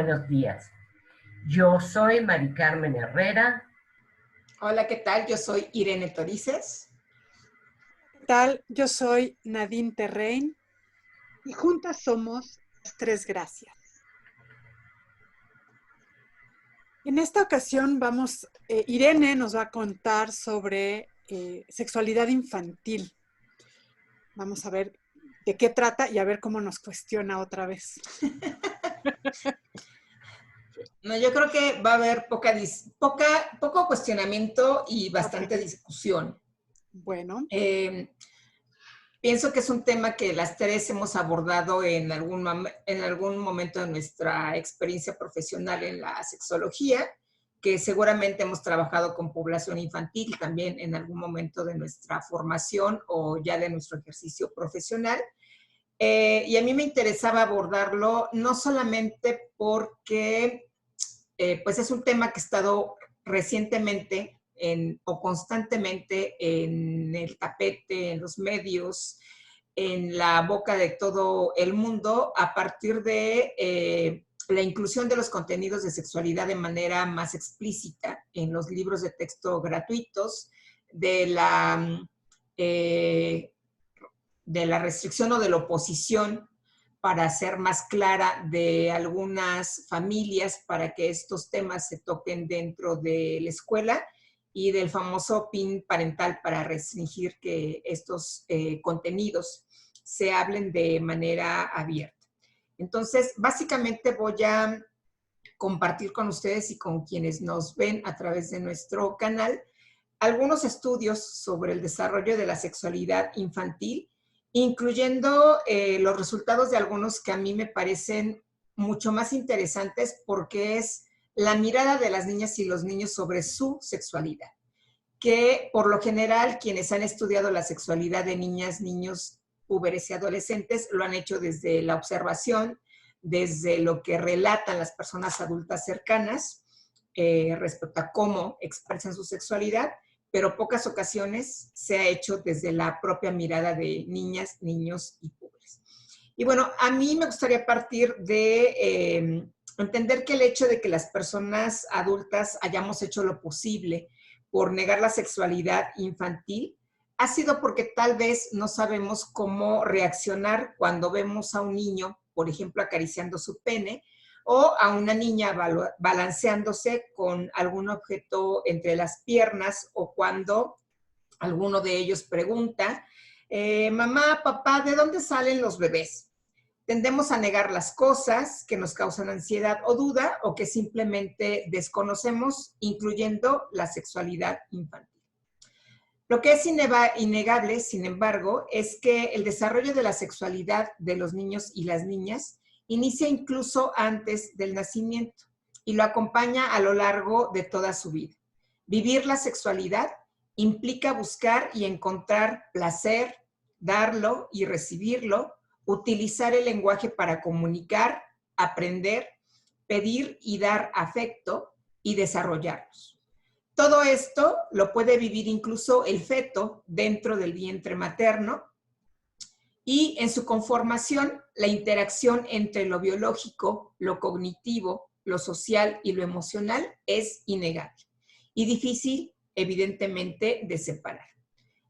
buenos días. Yo soy Mari Carmen Herrera. Hola, ¿qué tal? Yo soy Irene Torices. ¿Qué tal? Yo soy Nadine Terrein y juntas somos las Tres Gracias. En esta ocasión Irene nos va a contar sobre sexualidad infantil. Vamos a ver de qué trata y a ver cómo nos cuestiona otra vez. No, yo creo que va a haber poco cuestionamiento y bastante discusión. Bueno. Pienso que es un tema que las tres hemos abordado en algún momento de nuestra experiencia profesional en la sexología, que seguramente hemos trabajado con población infantil también en algún momento de nuestra formación o ya de nuestro ejercicio profesional. Y a mí me interesaba abordarlo no solamente porque pues es un tema que ha estado recientemente o constantemente en el tapete, en los medios, en la boca de todo el mundo, a partir de la inclusión de los contenidos de sexualidad de manera más explícita en los libros de texto gratuitos, de la restricción o de la oposición para ser más clara de algunas familias para que estos temas se toquen dentro de la escuela y del famoso PIN parental para restringir que estos contenidos se hablen de manera abierta. Entonces, básicamente voy a compartir con ustedes y con quienes nos ven a través de nuestro canal algunos estudios sobre el desarrollo de la sexualidad infantil, incluyendo los resultados de algunos que a mí me parecen mucho más interesantes porque es la mirada de las niñas y los niños sobre su sexualidad, que por lo general quienes han estudiado la sexualidad de niñas, niños, púberes y adolescentes lo han hecho desde la observación, desde lo que relatan las personas adultas cercanas respecto a cómo expresan su sexualidad, pero pocas ocasiones se ha hecho desde la propia mirada de niñas, niños y púberes. Y bueno, a mí me gustaría partir de entender que el hecho de que las personas adultas hayamos hecho lo posible por negar la sexualidad infantil ha sido porque tal vez no sabemos cómo reaccionar cuando vemos a un niño, por ejemplo, acariciando su pene, o a una niña balanceándose con algún objeto entre las piernas, o cuando alguno de ellos pregunta, mamá, papá, ¿de dónde salen los bebés? Tendemos a negar las cosas que nos causan ansiedad o duda o que simplemente desconocemos, incluyendo la sexualidad infantil. Lo que es innegable, sin embargo, es que el desarrollo de la sexualidad de los niños y las niñas inicia incluso antes del nacimiento y lo acompaña a lo largo de toda su vida. Vivir la sexualidad implica buscar y encontrar placer, darlo y recibirlo, utilizar el lenguaje para comunicar, aprender, pedir y dar afecto y desarrollarlos. Todo esto lo puede vivir incluso el feto dentro del vientre materno, y en su conformación, la interacción entre lo biológico, lo cognitivo, lo social y lo emocional es innegable y difícil, evidentemente, de separar.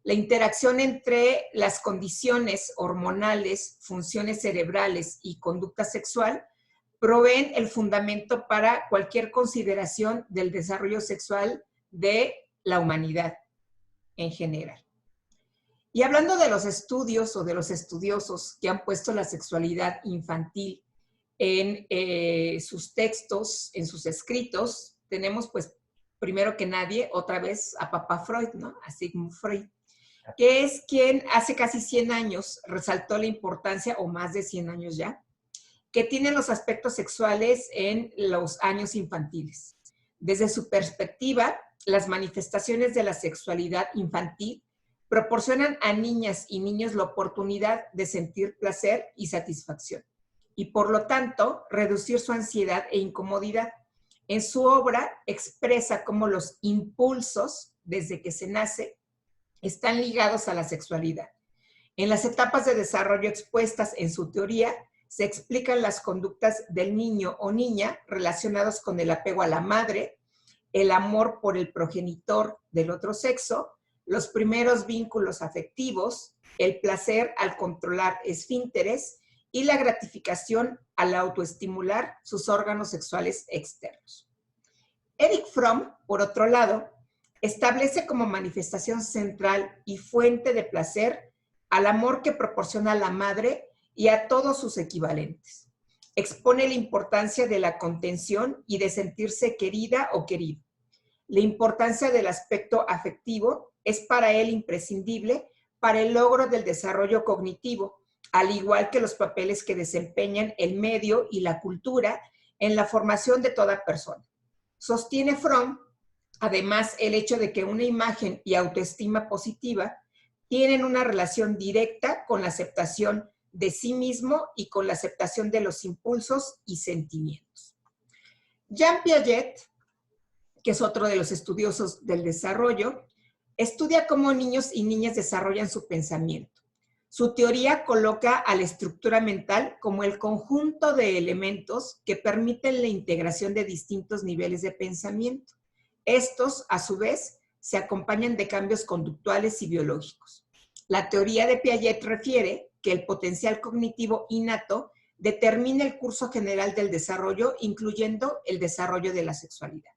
La interacción entre las condiciones hormonales, funciones cerebrales y conducta sexual proveen el fundamento para cualquier consideración del desarrollo sexual de la humanidad en general. Y hablando de los estudios o de los estudiosos que han puesto la sexualidad infantil en sus textos, en sus escritos, tenemos pues primero que nadie, otra vez a papá Freud, ¿no? A Sigmund Freud, que es quien hace casi 100 años resaltó la importancia, o más de 100 años ya, que tienen los aspectos sexuales en los años infantiles. Desde su perspectiva, las manifestaciones de la sexualidad infantil proporcionan a niñas y niños la oportunidad de sentir placer y satisfacción y, por lo tanto, reducir su ansiedad e incomodidad. En su obra expresa cómo los impulsos, desde que se nace, están ligados a la sexualidad. En las etapas de desarrollo expuestas en su teoría, se explican las conductas del niño o niña relacionados con el apego a la madre, el amor por el progenitor del otro sexo, los primeros vínculos afectivos, el placer al controlar esfínteres y la gratificación al autoestimular sus órganos sexuales externos. Erich Fromm, por otro lado, establece como manifestación central y fuente de placer al amor que proporciona la madre y a todos sus equivalentes. Expone la importancia de la contención y de sentirse querida o querido. La importancia del aspecto afectivo es para él imprescindible para el logro del desarrollo cognitivo, al igual que los papeles que desempeñan el medio y la cultura en la formación de toda persona. Sostiene Fromm, además, el hecho de que una imagen y autoestima positiva tienen una relación directa con la aceptación de sí mismo y con la aceptación de los impulsos y sentimientos. Jean Piaget, que es otro de los estudiosos del desarrollo, estudia cómo niños y niñas desarrollan su pensamiento. Su teoría coloca a la estructura mental como el conjunto de elementos que permiten la integración de distintos niveles de pensamiento. Estos, a su vez, se acompañan de cambios conductuales y biológicos. La teoría de Piaget refiere que el potencial cognitivo innato determina el curso general del desarrollo, incluyendo el desarrollo de la sexualidad.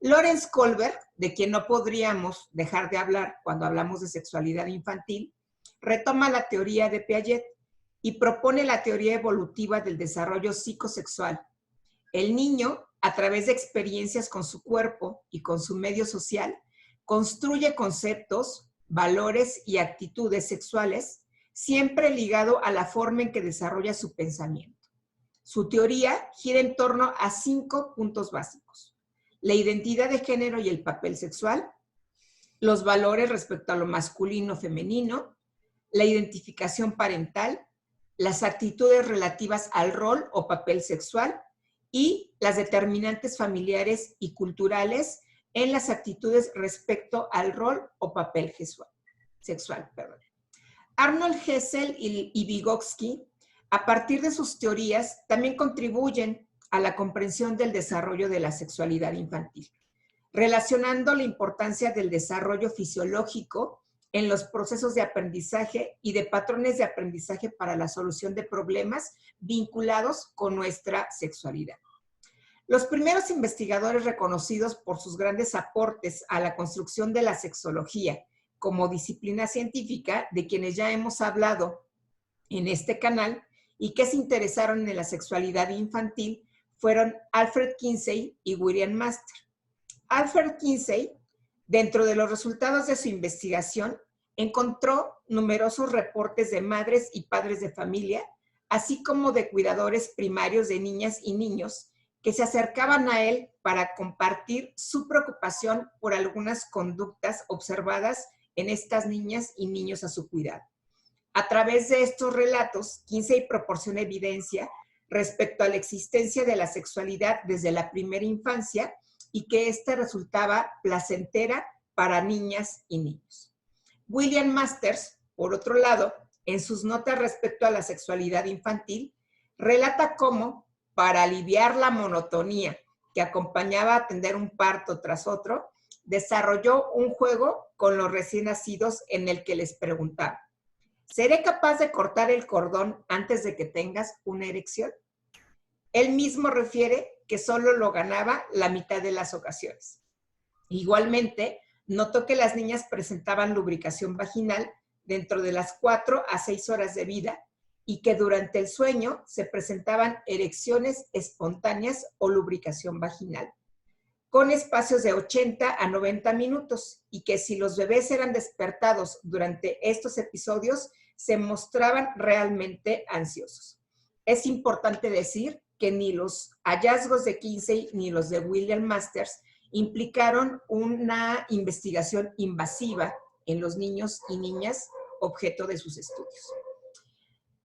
Lawrence Kohlberg, de quien no podríamos dejar de hablar cuando hablamos de sexualidad infantil, retoma la teoría de Piaget y propone la teoría evolutiva del desarrollo psicosexual. El niño, a través de experiencias con su cuerpo y con su medio social, construye conceptos, valores y actitudes sexuales, siempre ligado a la forma en que desarrolla su pensamiento. Su teoría gira en torno a 5 puntos básicos: la identidad de género y el papel sexual, los valores respecto a lo masculino-femenino, la identificación parental, las actitudes relativas al rol o papel sexual y las determinantes familiares y culturales en las actitudes respecto al rol o papel sexual. Arnold Hessel y Vygotsky, a partir de sus teorías, también contribuyen a la comprensión del desarrollo de la sexualidad infantil, relacionando la importancia del desarrollo fisiológico en los procesos de aprendizaje y de patrones de aprendizaje para la solución de problemas vinculados con nuestra sexualidad. Los primeros investigadores reconocidos por sus grandes aportes a la construcción de la sexología como disciplina científica, de quienes ya hemos hablado en este canal y que se interesaron en la sexualidad infantil, fueron Alfred Kinsey y William Master. Alfred Kinsey, dentro de los resultados de su investigación, encontró numerosos reportes de madres y padres de familia, así como de cuidadores primarios de niñas y niños que se acercaban a él para compartir su preocupación por algunas conductas observadas en estas niñas y niños a su cuidado. A través de estos relatos, Kinsey proporciona evidencia respecto a la existencia de la sexualidad desde la primera infancia y que ésta resultaba placentera para niñas y niños. William Masters, por otro lado, en sus notas respecto a la sexualidad infantil, relata cómo, para aliviar la monotonía que acompañaba a atender un parto tras otro, desarrolló un juego con los recién nacidos en el que les preguntaba: ¿seré capaz de cortar el cordón antes de que tengas una erección? Él mismo refiere que solo lo ganaba la mitad de las ocasiones. Igualmente, notó que las niñas presentaban lubricación vaginal dentro de las 4 a 6 horas de vida y que durante el sueño se presentaban erecciones espontáneas o lubricación vaginal, con espacios de 80 a 90 minutos, y que si los bebés eran despertados durante estos episodios, se mostraban realmente ansiosos. Es importante decir que ni los hallazgos de Kinsey ni los de William Masters implicaron una investigación invasiva en los niños y niñas objeto de sus estudios.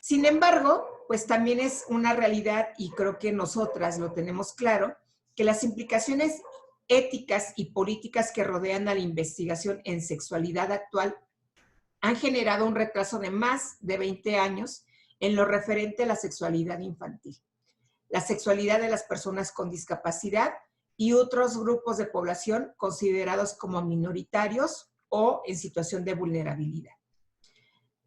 Sin embargo, pues también es una realidad, y creo que nosotras lo tenemos claro, que las implicaciones éticas y políticas que rodean a la investigación en sexualidad actual han generado un retraso de más de 20 años en lo referente a la sexualidad infantil, la sexualidad de las personas con discapacidad y otros grupos de población considerados como minoritarios o en situación de vulnerabilidad.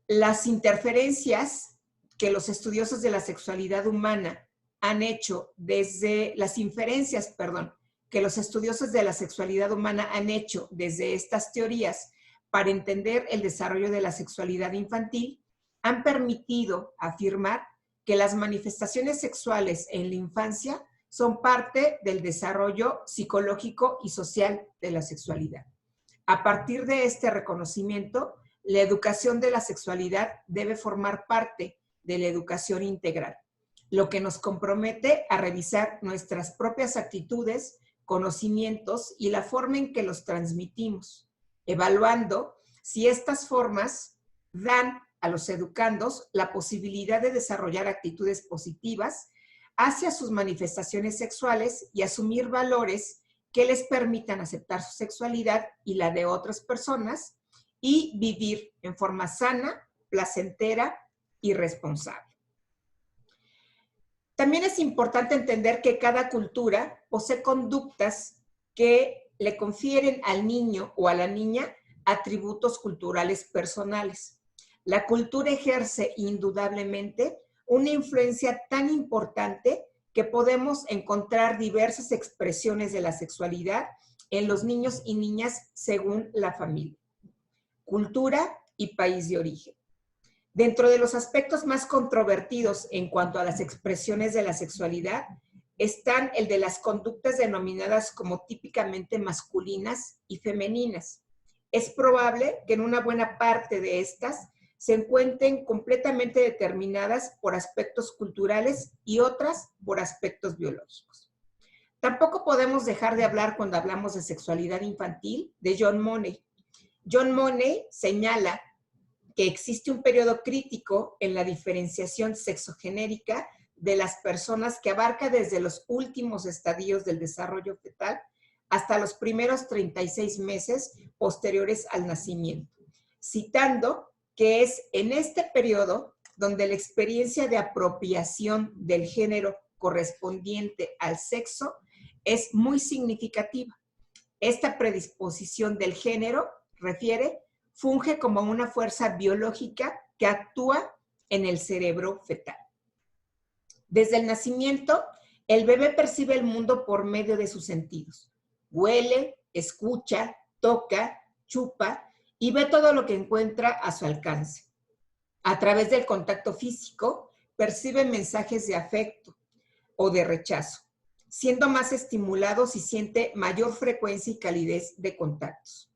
Las interferencias que los estudiosos de la sexualidad humana han hecho desde las inferencias, perdón, que los estudiosos de la sexualidad humana han hecho desde estas teorías para entender el desarrollo de la sexualidad infantil, han permitido afirmar que las manifestaciones sexuales en la infancia son parte del desarrollo psicológico y social de la sexualidad. A partir de este reconocimiento, la educación de la sexualidad debe formar parte de la educación integral, lo que nos compromete a revisar nuestras propias actitudes, conocimientos y la forma en que los transmitimos, evaluando si estas formas dan a los educandos la posibilidad de desarrollar actitudes positivas hacia sus manifestaciones sexuales y asumir valores que les permitan aceptar su sexualidad y la de otras personas y vivir en forma sana, placentera y responsable. También es importante entender que cada cultura posee conductas que le confieren al niño o a la niña atributos culturales personales. La cultura ejerce indudablemente una influencia tan importante que podemos encontrar diversas expresiones de la sexualidad en los niños y niñas según la familia, cultura y país de origen. Dentro de los aspectos más controvertidos en cuanto a las expresiones de la sexualidad están el de las conductas denominadas como típicamente masculinas y femeninas. Es probable que en una buena parte de estas se encuentren completamente determinadas por aspectos culturales y otras por aspectos biológicos. Tampoco podemos dejar de hablar cuando hablamos de sexualidad infantil de John Money. John Money señala que existe un periodo crítico en la diferenciación sexogenérica de las personas que abarca desde los últimos estadios del desarrollo fetal hasta los primeros 36 meses posteriores al nacimiento, citando que es en este periodo donde la experiencia de apropiación del género correspondiente al sexo es muy significativa. Esta predisposición del género, refiere, funge como una fuerza biológica que actúa en el cerebro fetal. Desde el nacimiento, el bebé percibe el mundo por medio de sus sentidos. Huele, escucha, toca, chupa y ve todo lo que encuentra a su alcance. A través del contacto físico, percibe mensajes de afecto o de rechazo, siendo más estimulado si siente mayor frecuencia y calidez de contactos.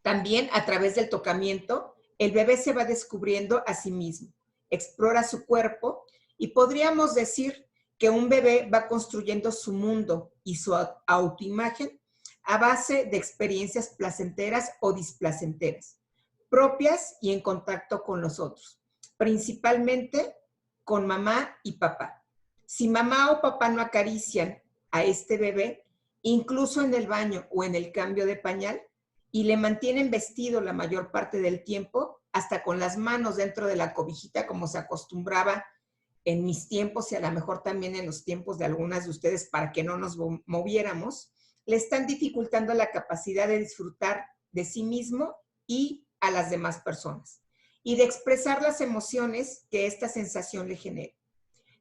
También a través del tocamiento, el bebé se va descubriendo a sí mismo, explora su cuerpo y podríamos decir que un bebé va construyendo su mundo y su autoimagen a base de experiencias placenteras o displacenteras, propias y en contacto con los otros, principalmente con mamá y papá. Si mamá o papá no acarician a este bebé, incluso en el baño o en el cambio de pañal, y le mantienen vestido la mayor parte del tiempo, hasta con las manos dentro de la cobijita, como se acostumbraba en mis tiempos y a lo mejor también en los tiempos de algunas de ustedes para que no nos moviéramos, le están dificultando la capacidad de disfrutar de sí mismo y a las demás personas, y de expresar las emociones que esta sensación le genera.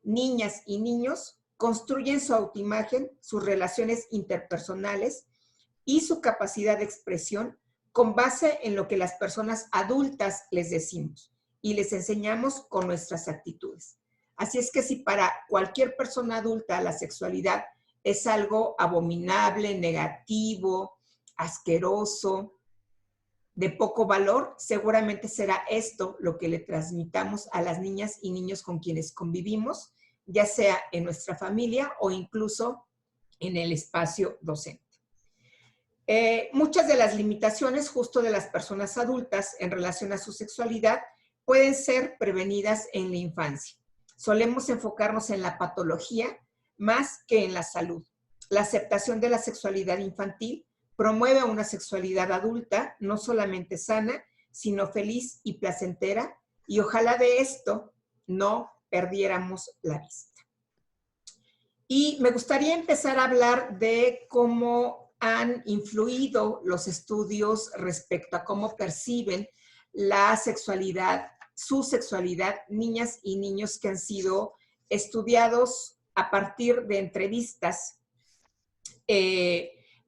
Niñas y niños construyen su autoimagen, sus relaciones interpersonales y su capacidad de expresión con base en lo que las personas adultas les decimos y les enseñamos con nuestras actitudes. Así es que si para cualquier persona adulta la sexualidad es algo abominable, negativo, asqueroso, de poco valor, seguramente será esto lo que le transmitamos a las niñas y niños con quienes convivimos, ya sea en nuestra familia o incluso en el espacio docente. Muchas de las limitaciones justo de las personas adultas en relación a su sexualidad pueden ser prevenidas en la infancia. Solemos enfocarnos en la patología más que en la salud. La aceptación de la sexualidad infantil promueve una sexualidad adulta no solamente sana, sino feliz y placentera, y ojalá de esto no perdiéramos la vista. Y me gustaría empezar a hablar de cómo han influido los estudios respecto a cómo perciben la sexualidad, su sexualidad, niñas y niños que han sido estudiados a partir de entrevistas,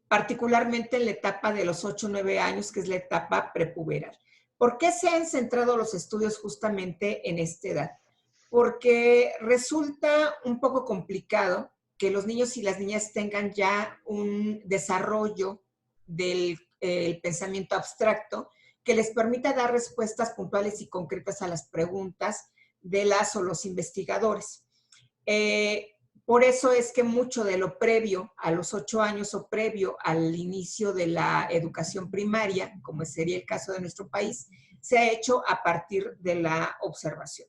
particularmente en la etapa de los 8 o 9 años, que es la etapa prepuberal. ¿Por qué se han centrado los estudios justamente en esta edad? Porque resulta un poco complicado que los niños y las niñas tengan ya un desarrollo del pensamiento abstracto que les permita dar respuestas puntuales y concretas a las preguntas de las o los investigadores. Por eso es que mucho de lo previo a los 8 años o previo al inicio de la educación primaria, como sería el caso de nuestro país, se ha hecho a partir de la observación.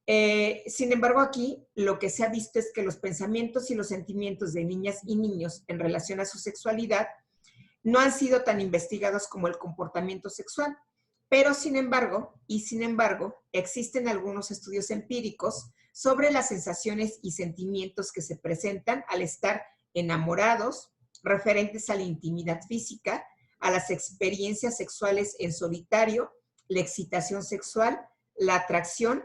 Sin embargo, aquí lo que se ha visto es que los pensamientos y los sentimientos de niñas y niños en relación a su sexualidad no han sido tan investigados como el comportamiento sexual, pero sin embargo, existen algunos estudios empíricos sobre las sensaciones y sentimientos que se presentan al estar enamorados, referentes a la intimidad física, a las experiencias sexuales en solitario, la excitación sexual, la atracción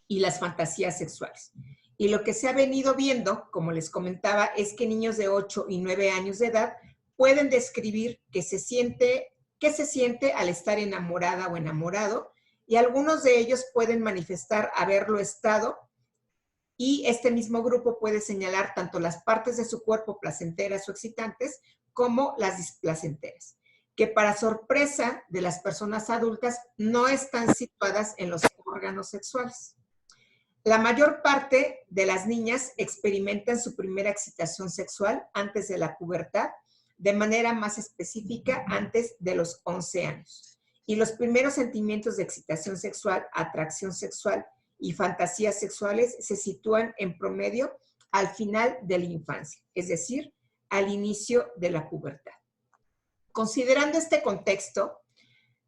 y las fantasías sexuales. Y lo que se ha venido viendo, como les comentaba, es que niños de 8 y 9 años de edad pueden describir qué se siente al estar enamorada o enamorado, y algunos de ellos pueden manifestar haberlo estado, y este mismo grupo puede señalar tanto las partes de su cuerpo placenteras o excitantes como las displacenteras, que para sorpresa de las personas adultas no están situadas en los órganos sexuales. La mayor parte de las niñas experimentan su primera excitación sexual antes de la pubertad, de manera más específica antes de los 11 años. Y los primeros sentimientos de excitación sexual, atracción sexual y fantasías sexuales se sitúan en promedio al final de la infancia, es decir, al inicio de la pubertad. Considerando este contexto,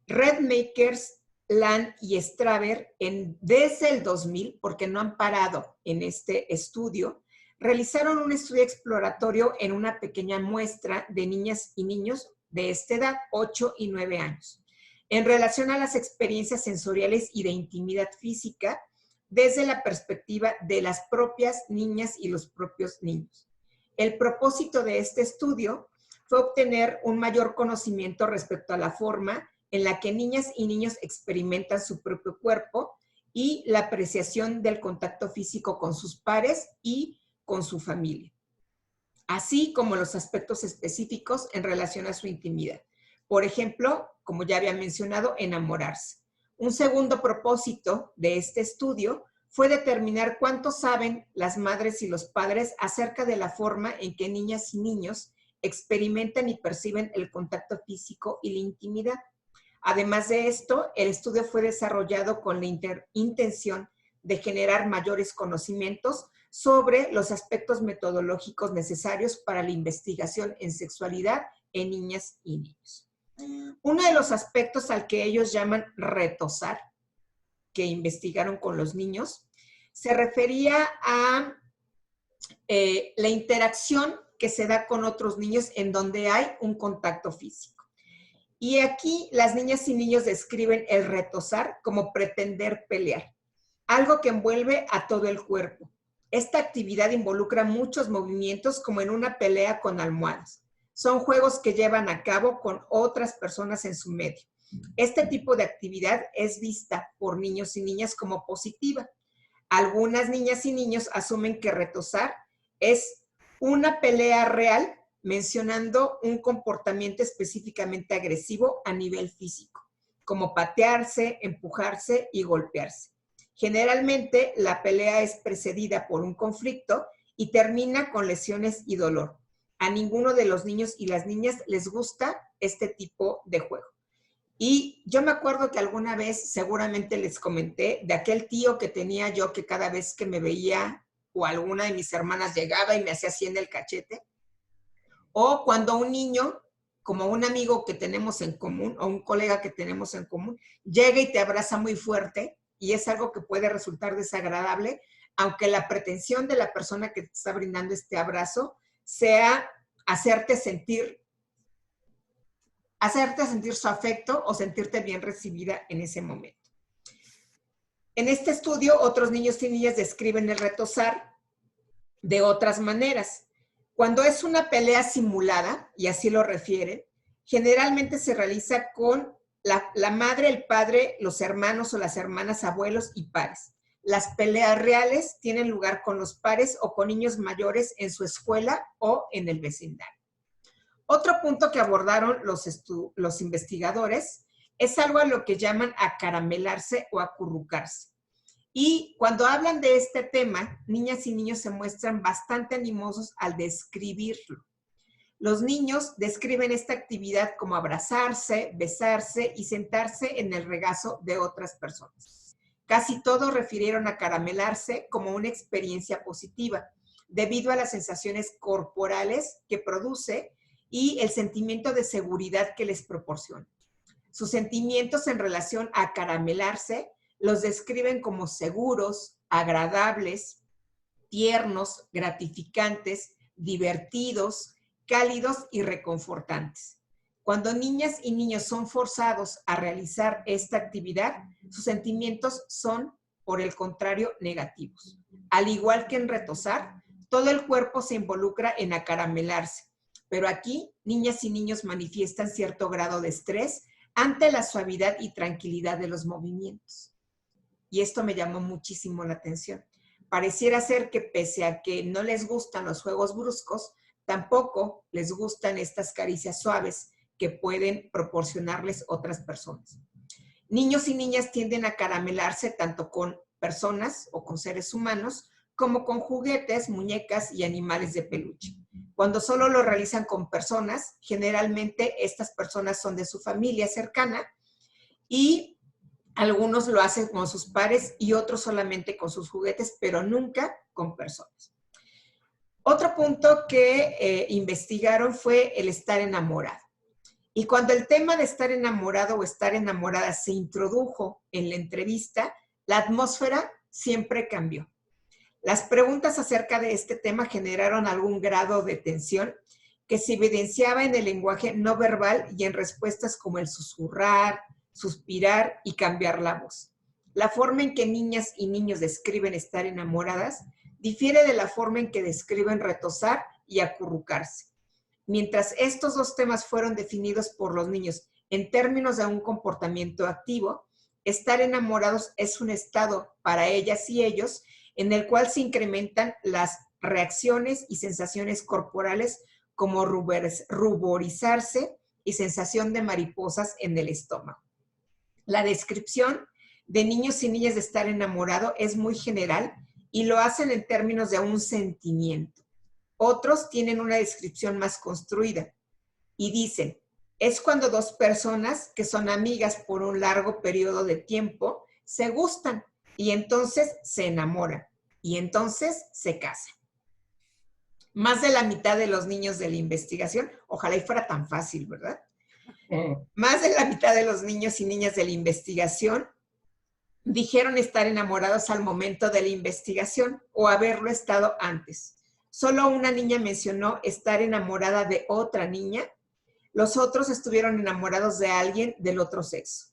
Redmakers, Land y Straver, desde el 2000, porque no han parado en este estudio, realizaron un estudio exploratorio en una pequeña muestra de niñas y niños de esta edad, 8 y 9 años, en relación a las experiencias sensoriales y de intimidad física desde la perspectiva de las propias niñas y los propios niños. El propósito de este estudio fue obtener un mayor conocimiento respecto a la forma en la que niñas y niños experimentan su propio cuerpo y la apreciación del contacto físico con sus pares y con su familia, así como los aspectos específicos en relación a su intimidad. Por ejemplo, como ya había mencionado, enamorarse. Un segundo propósito de este estudio fue determinar cuánto saben las madres y los padres acerca de la forma en que niñas y niños experimentan y perciben el contacto físico y la intimidad. Además de esto, el estudio fue desarrollado con la intención de generar mayores conocimientos sobre los aspectos metodológicos necesarios para la investigación en sexualidad en niñas y niños. Uno de los aspectos al que ellos llaman retosar, que investigaron con los niños, se refería a la interacción que se da con otros niños en donde hay un contacto físico. Y aquí las niñas y niños describen el retosar como pretender pelear, algo que envuelve a todo el cuerpo. Esta actividad involucra muchos movimientos como en una pelea con almohadas. Son juegos que llevan a cabo con otras personas en su medio. Este tipo de actividad es vista por niños y niñas como positiva. Algunas niñas y niños asumen que retosar es una pelea real, mencionando un comportamiento específicamente agresivo a nivel físico, como patearse, empujarse y golpearse. Generalmente, la pelea es precedida por un conflicto y termina con lesiones y dolor. A ninguno de los niños y las niñas les gusta este tipo de juego. Y yo me acuerdo que alguna vez seguramente les comenté de aquel tío que tenía yo que cada vez que me veía o alguna de mis hermanas llegaba y me hacía así en el cachete. O cuando un niño, como un amigo que tenemos en común o un colega que tenemos en común, llega y te abraza muy fuerte y es algo que puede resultar desagradable, aunque la pretensión de la persona que te está brindando este abrazo sea hacerte sentir su afecto o sentirte bien recibida en ese momento. En este estudio, otros niños y niñas describen el retozar de otras maneras. Cuando es una pelea simulada, y así lo refieren, generalmente se realiza con la madre, el padre, los hermanos o las hermanas, abuelos y pares. Las peleas reales tienen lugar con los pares o con niños mayores en su escuela o en el vecindario. Otro punto que abordaron los investigadores es algo a lo que llaman acaramelarse o acurrucarse. Y cuando hablan de este tema, niñas y niños se muestran bastante animosos al describirlo. Los niños describen esta actividad como abrazarse, besarse y sentarse en el regazo de otras personas. Casi todos refirieron a caramelarse como una experiencia positiva, debido a las sensaciones corporales que produce y el sentimiento de seguridad que les proporciona. Sus sentimientos en relación a caramelarse los describen como seguros, agradables, tiernos, gratificantes, divertidos, cálidos y reconfortantes. Cuando niñas y niños son forzados a realizar esta actividad, sus sentimientos son, por el contrario, negativos. Al igual que en retozar, todo el cuerpo se involucra en acaramelarse, pero aquí niñas y niños manifiestan cierto grado de estrés ante la suavidad y tranquilidad de los movimientos. Y esto me llamó muchísimo la atención. Pareciera ser que pese a que no les gustan los juegos bruscos, tampoco les gustan estas caricias suaves que pueden proporcionarles otras personas. Niños y niñas tienden a caramelarse tanto con personas o con seres humanos como con juguetes, muñecas y animales de peluche. Cuando solo lo realizan con personas, generalmente estas personas son de su familia cercana y algunos lo hacen con sus pares y otros solamente con sus juguetes, pero nunca con personas. Otro punto que investigaron fue el estar enamorado. Y cuando el tema de estar enamorado o estar enamorada se introdujo en la entrevista, la atmósfera siempre cambió. Las preguntas acerca de este tema generaron algún grado de tensión que se evidenciaba en el lenguaje no verbal y en respuestas como el susurrar, suspirar y cambiar la voz. La forma en que niñas y niños describen estar enamoradas difiere de la forma en que describen retozar y acurrucarse. Mientras estos dos temas fueron definidos por los niños en términos de un comportamiento activo, estar enamorados es un estado para ellas y ellos en el cual se incrementan las reacciones y sensaciones corporales como ruborizarse y sensación de mariposas en el estómago. La descripción de niños y niñas de estar enamorado es muy general y lo hacen en términos de un sentimiento. Otros tienen una descripción más construida y dicen, es cuando dos personas que son amigas por un largo periodo de tiempo se gustan y entonces se enamoran y entonces se casan. Más de la mitad de los niños de la investigación, ojalá y fuera tan fácil, ¿verdad? Más de la mitad de los niños y niñas de la investigación dijeron estar enamorados al momento de la investigación o haberlo estado antes. Solo una niña mencionó estar enamorada de otra niña. Los otros estuvieron enamorados de alguien del otro sexo.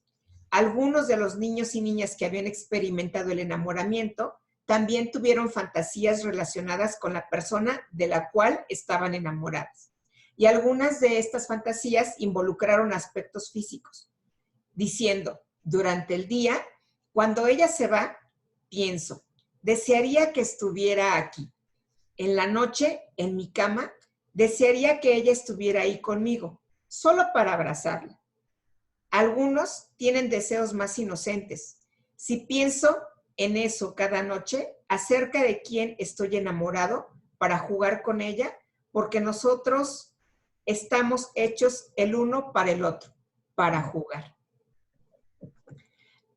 Algunos de los niños y niñas que habían experimentado el enamoramiento también tuvieron fantasías relacionadas con la persona de la cual estaban enamoradas. Y algunas de estas fantasías involucraron aspectos físicos, diciendo, durante el día, cuando ella se va, pienso, desearía que estuviera aquí. En la noche, en mi cama, desearía que ella estuviera ahí conmigo, solo para abrazarla. Algunos tienen deseos más inocentes. Si pienso en eso cada noche, acerca de quién estoy enamorado, para jugar con ella, porque nosotros estamos hechos el uno para el otro, para jugar.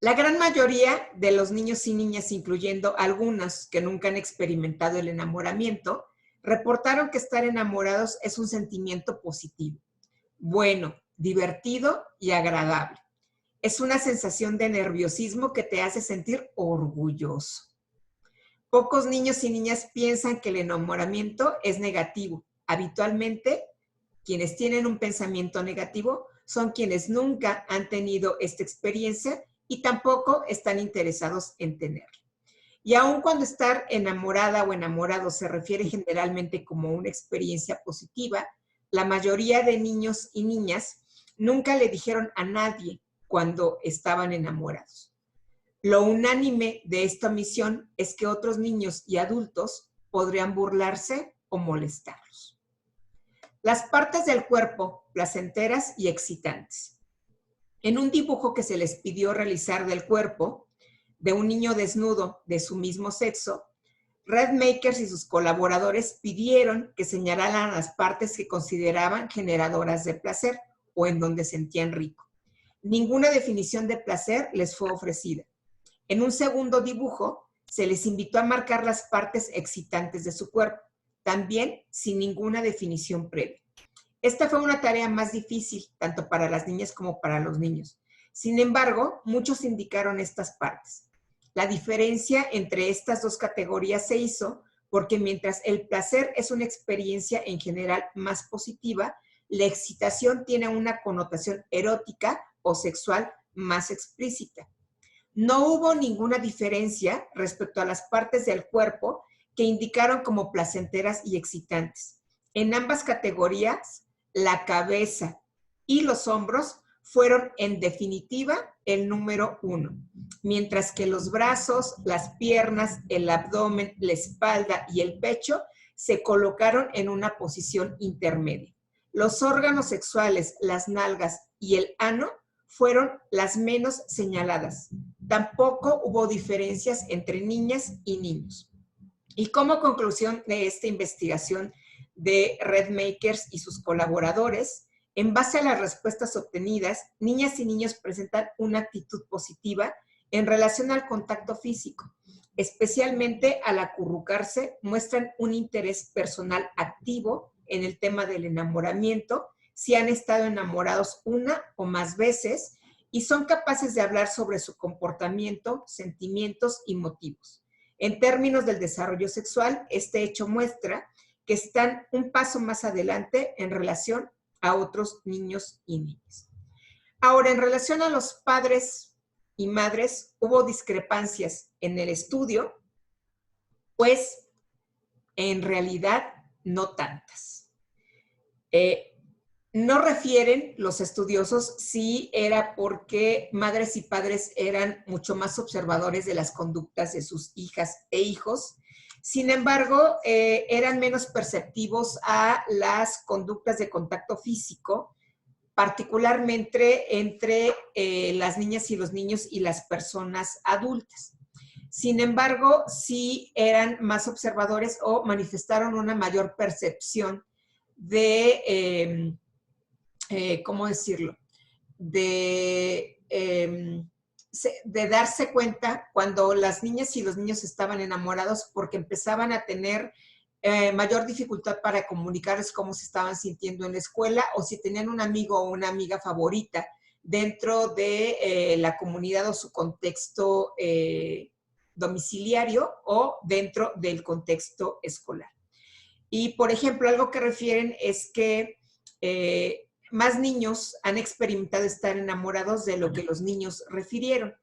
La gran mayoría de los niños y niñas, incluyendo algunos que nunca han experimentado el enamoramiento, reportaron que estar enamorados es un sentimiento positivo, bueno, divertido y agradable. Es una sensación de nerviosismo que te hace sentir orgulloso. Pocos niños y niñas piensan que el enamoramiento es negativo. Habitualmente, quienes tienen un pensamiento negativo son quienes nunca han tenido esta experiencia y tampoco están interesados en tenerla. Y aun cuando estar enamorada o enamorado se refiere generalmente como una experiencia positiva, la mayoría de niños y niñas nunca le dijeron a nadie cuando estaban enamorados. Lo unánime de esta omisión es que otros niños y adultos podrían burlarse o molestarlos. Las partes del cuerpo placenteras y excitantes. En un dibujo que se les pidió realizar del cuerpo de un niño desnudo de su mismo sexo, Redmakers y sus colaboradores pidieron que señalaran las partes que consideraban generadoras de placer o en donde sentían rico. Ninguna definición de placer les fue ofrecida. En un segundo dibujo, se les invitó a marcar las partes excitantes de su cuerpo, también sin ninguna definición previa. Esta fue una tarea más difícil, tanto para las niñas como para los niños. Sin embargo, muchos indicaron estas partes. La diferencia entre estas dos categorías se hizo porque mientras el placer es una experiencia en general más positiva, la excitación tiene una connotación erótica o sexual más explícita. No hubo ninguna diferencia respecto a las partes del cuerpo que indicaron como placenteras y excitantes. En ambas categorías, la cabeza y los hombros fueron en definitiva el número 1, mientras que los brazos, las piernas, el abdomen, la espalda y el pecho se colocaron en una posición intermedia. Los órganos sexuales, las nalgas y el ano fueron las menos señaladas. Tampoco hubo diferencias entre niñas y niños. Y como conclusión de esta investigación de Redmakers y sus colaboradores, en base a las respuestas obtenidas, niñas y niños presentan una actitud positiva en relación al contacto físico. Especialmente al acurrucarse, muestran un interés personal activo en el tema del enamoramiento, si han estado enamorados una o más veces, y son capaces de hablar sobre su comportamiento, sentimientos y motivos. En términos del desarrollo sexual, este hecho muestra que están un paso más adelante en relación a otros niños y niñas. Ahora, en relación a los padres y madres, hubo discrepancias en el estudio, pues en realidad no tantas. No refieren los estudiosos si era porque madres y padres eran mucho más observadores de las conductas de sus hijas e hijos. Sin embargo, eran menos perceptivos a las conductas de contacto físico, particularmente entre las niñas y los niños y las personas adultas. Sin embargo, sí eran más observadores o manifestaron una mayor percepción de, ¿cómo decirlo? De darse cuenta cuando las niñas y los niños estaban enamorados porque empezaban a tener mayor dificultad para comunicarles cómo se estaban sintiendo en la escuela o si tenían un amigo o una amiga favorita dentro de la comunidad o su contexto domiciliario o dentro del contexto escolar. Y, por ejemplo, algo que refieren es que más niños han experimentado estar enamorados de lo que los niños refirieron.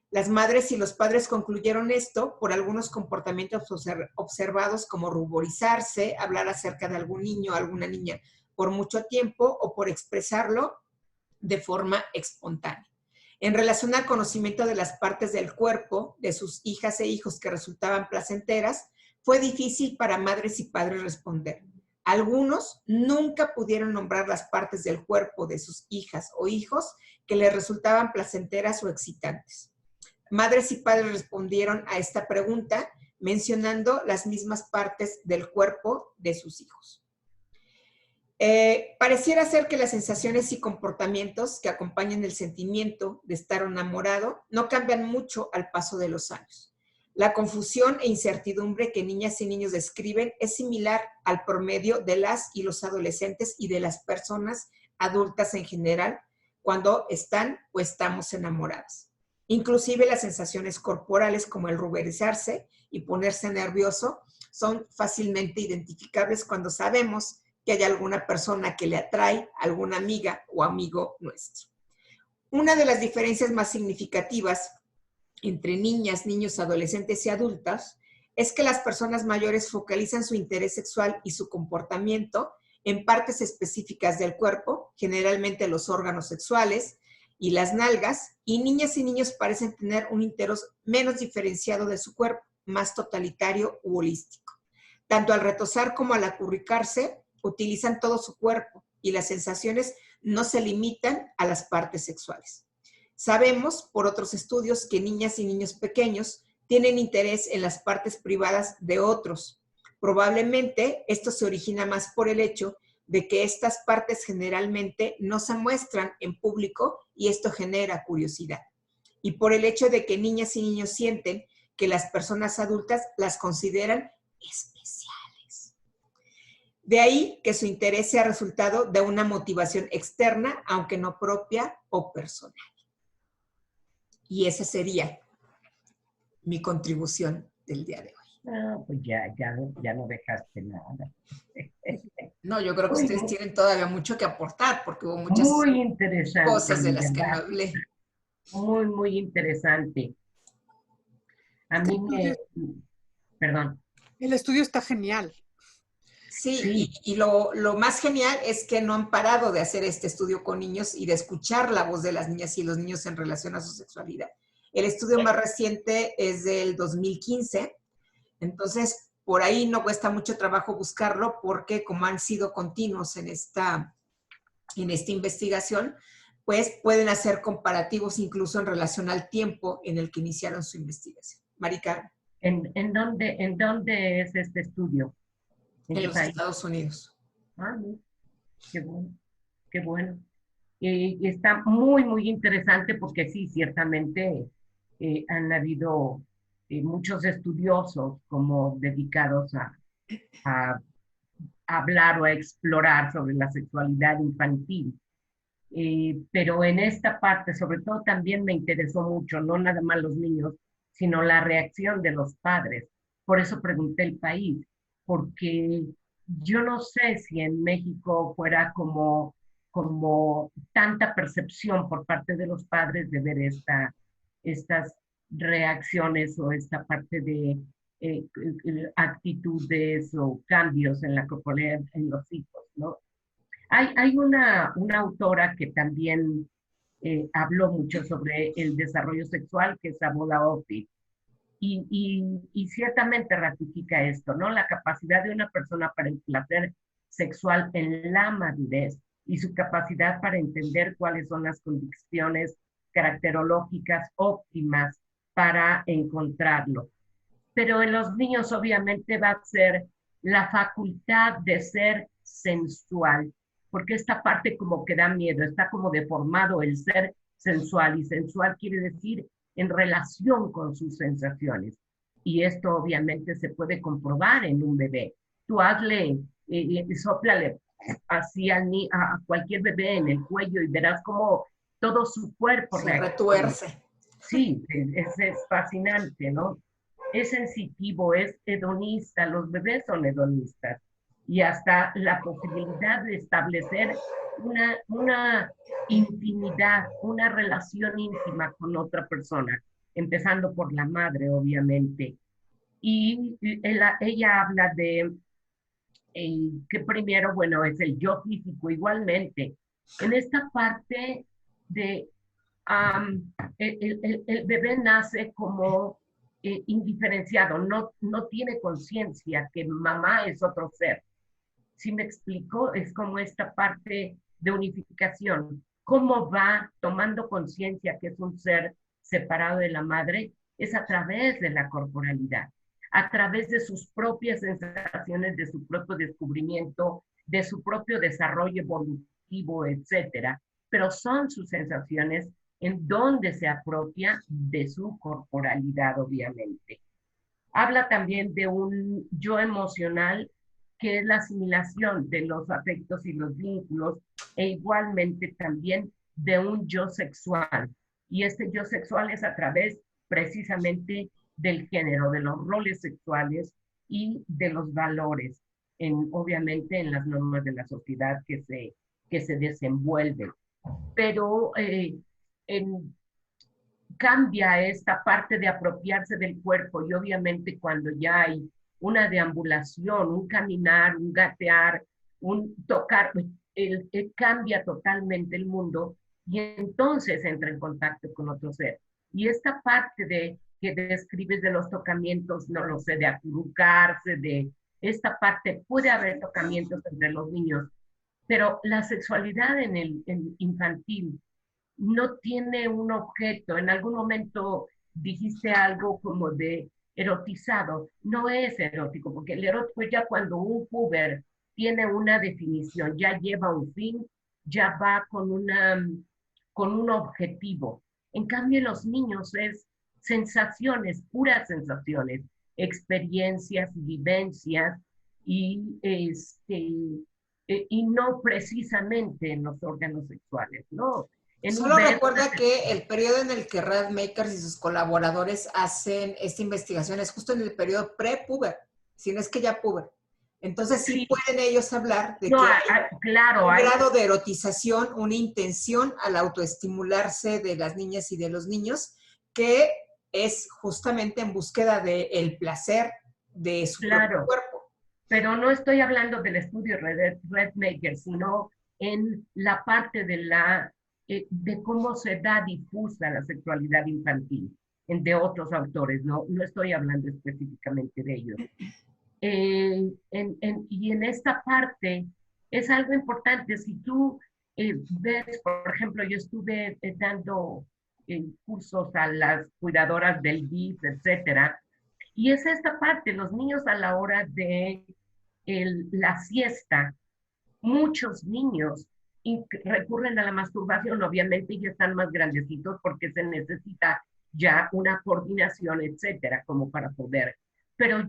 Las madres y los padres concluyeron esto por algunos comportamientos observados como ruborizarse, hablar acerca de algún niño o alguna niña por mucho tiempo o por expresarlo de forma espontánea. En relación al conocimiento de las partes del cuerpo de sus hijas e hijos que resultaban placenteras, fue difícil para madres y padres responder. Algunos nunca pudieron nombrar las partes del cuerpo de sus hijas o hijos que les resultaban placenteras o excitantes. Madres y padres respondieron a esta pregunta mencionando las mismas partes del cuerpo de sus hijos. Pareciera ser que las sensaciones y comportamientos que acompañan el sentimiento de estar enamorado no cambian mucho al paso de los años. La confusión e incertidumbre que niñas y niños describen es similar al promedio de las y los adolescentes y de las personas adultas en general cuando están o estamos enamoradas. Inclusive las sensaciones corporales como el ruborizarse y ponerse nervioso son fácilmente identificables cuando sabemos que hay alguna persona que le atrae, alguna amiga o amigo nuestro. Una de las diferencias más significativas entre niñas, niños, adolescentes y adultas es que las personas mayores focalizan su interés sexual y su comportamiento en partes específicas del cuerpo, generalmente los órganos sexuales y las nalgas, y niñas y niños parecen tener un interés menos diferenciado de su cuerpo, más totalitario u holístico. Tanto al retosar como al acurrucarse, utilizan todo su cuerpo y las sensaciones no se limitan a las partes sexuales. Sabemos por otros estudios que niñas y niños pequeños tienen interés en las partes privadas de otros. Probablemente esto se origina más por el hecho de que estas partes generalmente no se muestran en público y esto genera curiosidad. Y por el hecho de que niñas y niños sienten que las personas adultas las consideran especiales. De ahí que su interés sea resultado de una motivación externa, aunque no propia o personal. Y esa sería mi contribución del día de hoy. No, pues ya no dejaste nada. No, yo creo que ustedes tienen todavía mucho que aportar porque hubo muchas muy interesante, cosas de las que no hablé. Muy, muy interesante. A mí perdón. El estudio está genial. Sí. Y lo más genial es que no han parado de hacer este estudio con niños y de escuchar la voz de las niñas y los niños en relación a su sexualidad. El estudio más reciente es del 2015, entonces por ahí no cuesta mucho trabajo buscarlo porque como han sido continuos en esta investigación, pues pueden hacer comparativos incluso en relación al tiempo en el que iniciaron su investigación. Mari Carmen. ¿En dónde es este estudio? En los Estados Unidos. Ah, qué bueno, qué bueno. Y está muy, muy interesante porque sí, ciertamente han habido muchos estudiosos como dedicados a hablar o a explorar sobre la sexualidad infantil. Pero en esta parte, sobre todo, también me interesó mucho, no nada más los niños, sino la reacción de los padres. Por eso pregunté el país, porque yo no sé si en México fuera como tanta percepción por parte de los padres de ver estas reacciones o esta parte de actitudes o cambios en la corporalidad en los hijos, ¿no? Hay una autora que también habló mucho sobre el desarrollo sexual, que es Abola Ophir, y ciertamente ratifica esto, ¿no? La capacidad de una persona para el placer sexual en la madurez y su capacidad para entender cuáles son las condiciones caracterológicas óptimas para encontrarlo. Pero en los niños obviamente va a ser la facultad de ser sensual, porque esta parte como que da miedo, está como deformado el ser sensual, y sensual quiere decir en relación con sus sensaciones. Y esto obviamente se puede comprobar en un bebé. Tú hazle, sóplale así a cualquier bebé en el cuello y verás como todo su cuerpo se retuerce. Sí, es fascinante, ¿no? Es sensitivo, es hedonista, los bebés son hedonistas. Y hasta la posibilidad de establecer una intimidad, una relación íntima con otra persona, empezando por la madre, obviamente. Y ella habla de que primero, bueno, es el yo físico igualmente. En esta parte de el bebé nace como indiferenciado, no tiene conciencia que mamá es otro ser. ¿Sí me explico? Es como esta parte de unificación. ¿Cómo va tomando conciencia que es un ser separado de la madre? Es a través de la corporalidad, a través de sus propias sensaciones, de su propio descubrimiento, de su propio desarrollo evolutivo, etcétera. Pero son sus sensaciones en donde se apropia de su corporalidad, obviamente. Habla también de un yo emocional, que es la asimilación de los afectos y los vínculos, e igualmente también de un yo sexual. Y este yo sexual es a través precisamente del género, de los roles sexuales y de los valores, obviamente en las normas de la sociedad que se desenvuelven. Pero cambia esta parte de apropiarse del cuerpo y obviamente cuando ya hay una deambulación, un caminar, un gatear, un tocar, cambia totalmente el mundo y entonces entra en contacto con otro ser. Y esta parte de que describes de los tocamientos, no lo sé, de acurrucarse, de esta parte, puede haber tocamientos entre los niños, pero la sexualidad en infantil no tiene un objeto. En algún momento dijiste algo como de erotizado. No es erótico, porque el erótico ya cuando un puber tiene una definición, ya lleva un fin, ya va con un objetivo. En cambio, los niños es sensaciones, puras sensaciones, experiencias, vivencias, y, y no precisamente en los órganos sexuales, ¿no? Solo recuerda que el periodo en el que Radmakers y sus colaboradores hacen esta investigación es justo en el periodo pre-puber, si no es que ya puber. Entonces sí pueden ellos hablar de que hay un grado de erotización, una intención al autoestimularse de las niñas y de los niños, que es justamente en búsqueda del placer de su propio cuerpo. Pero no estoy hablando del estudio Radmakers, sino en la parte de cómo se da difusa la sexualidad infantil de otros autores, no estoy hablando específicamente de ellos. Y en esta parte es algo importante. Si tú ves, por ejemplo, yo estuve dando cursos a las cuidadoras del DIF, etcétera, y es esta parte, los niños a la hora de la siesta, muchos niños recurren a la masturbación, obviamente ya están más grandecitos porque se necesita ya una coordinación, etcétera, como para poder. Pero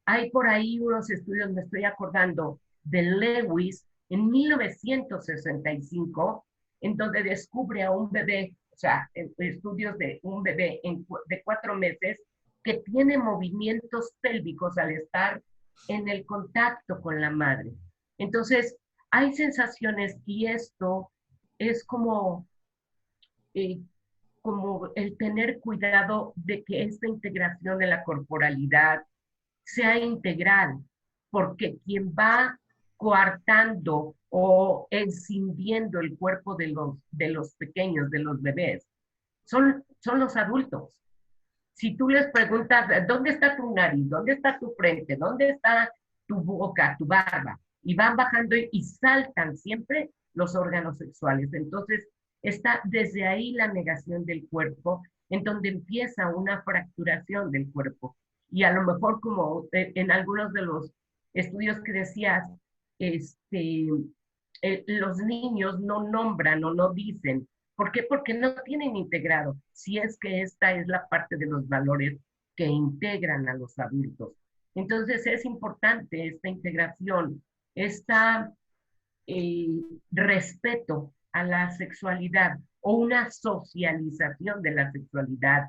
hay por ahí unos estudios, me estoy acordando, de Lewis en 1965, en donde descubre a un bebé, o sea, estudios de un bebé de 4 meses que tiene movimientos pélvicos al estar en el contacto con la madre. Entonces, hay sensaciones y esto es como el tener cuidado de que esta integración de la corporalidad sea integral, porque quien va coartando o escindiendo el cuerpo de los pequeños, de los bebés, son los adultos. Si tú les preguntas, ¿dónde está tu nariz? ¿Dónde está tu frente? ¿Dónde está tu boca, tu barba? Y van bajando y saltan siempre los órganos sexuales. Entonces, está desde ahí la negación del cuerpo, en donde empieza una fracturación del cuerpo. Y a lo mejor como en algunos de los estudios que decías, los niños no nombran o no dicen. ¿Por qué? Porque no tienen integrado, si es que esta es la parte de los valores que integran a los adultos. Entonces es importante esta integración, este respeto a la sexualidad o una socialización de la sexualidad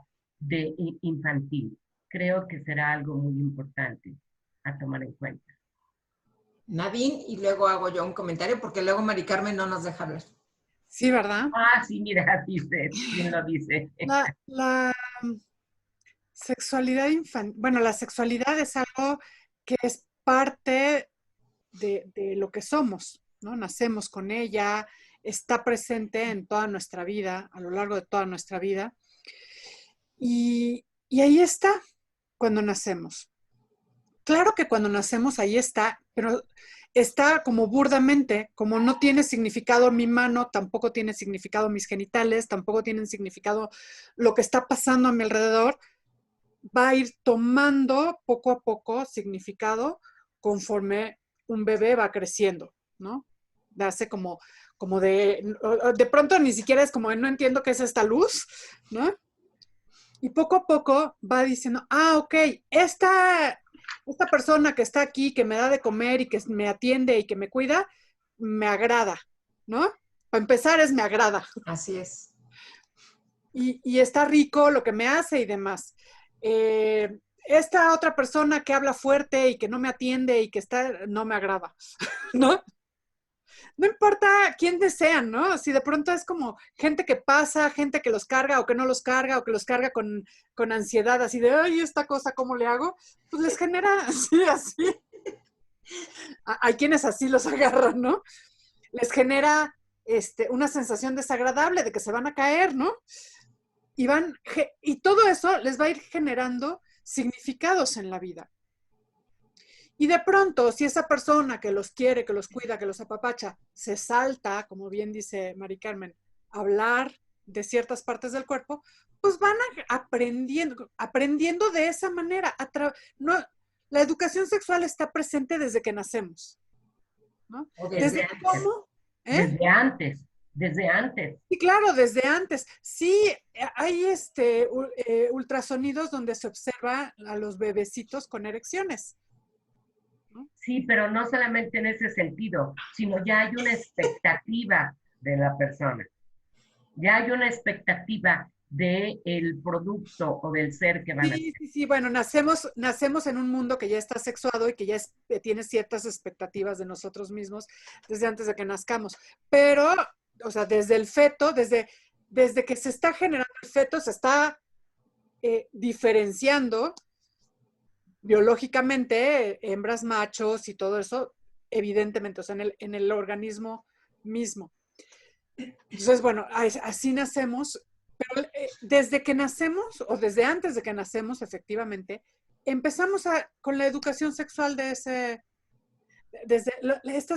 infantil. Creo que será algo muy importante a tomar en cuenta. Nadine, y luego hago yo un comentario porque luego Mari Carmen no nos deja ver. Sí, ¿verdad? Ah, sí, mira, dice, ¿quién lo dice? La sexualidad infantil, bueno, la sexualidad es algo que es parte de lo que somos, ¿no? Nacemos con ella, está presente en toda nuestra vida, a lo largo de toda nuestra vida. Y ahí está cuando nacemos. Claro que cuando nacemos ahí está, pero está como burdamente, como no tiene significado mi mano, tampoco tiene significado mis genitales, tampoco tienen significado lo que está pasando a mi alrededor, va a ir tomando poco a poco significado conforme un bebé va creciendo, ¿no? Hace como de pronto ni siquiera es como, no entiendo qué es esta luz, ¿no? Y poco a poco va diciendo, ok, esta persona que está aquí, que me da de comer y que me atiende y que me cuida, me agrada, ¿no? Para empezar es me agrada. Así es. Y está rico lo que me hace y demás. Esta otra persona que habla fuerte y que no me atiende y que está, no me agrada, ¿no? No importa quién desean, ¿no? Si de pronto es como gente que pasa, gente que los carga o que no los carga o que los carga con ansiedad, así de, ay, esta cosa, ¿cómo le hago? Pues les genera, sí, así. Hay quienes así los agarran, ¿no? Les genera una sensación desagradable de que se van a caer, ¿no? Y todo eso les va a ir generando significados en la vida. Y de pronto, si esa persona que los quiere, que los cuida, que los apapacha, se salta, como bien dice Mari Carmen, a hablar de ciertas partes del cuerpo, pues van aprendiendo de esa manera. No, la educación sexual está presente desde que nacemos, ¿no? O desde antes. ¿Cómo? Desde antes. Sí, claro, desde antes. Sí, hay ultrasonidos donde se observa a los bebecitos con erecciones. Sí, pero no solamente en ese sentido, sino ya hay una expectativa de la persona. Ya hay una expectativa del producto o del ser que van a ser. Sí, bueno, nacemos en un mundo que ya está sexuado y que ya tiene ciertas expectativas de nosotros mismos desde antes de que nazcamos. Pero, o sea, desde el feto, desde que se está generando el feto, se está diferenciando biológicamente, hembras, machos y todo eso, evidentemente, o sea, en el organismo mismo. Entonces, bueno, así nacemos, pero desde que nacemos, o desde antes de que nacemos, efectivamente, empezamos con la educación sexual estas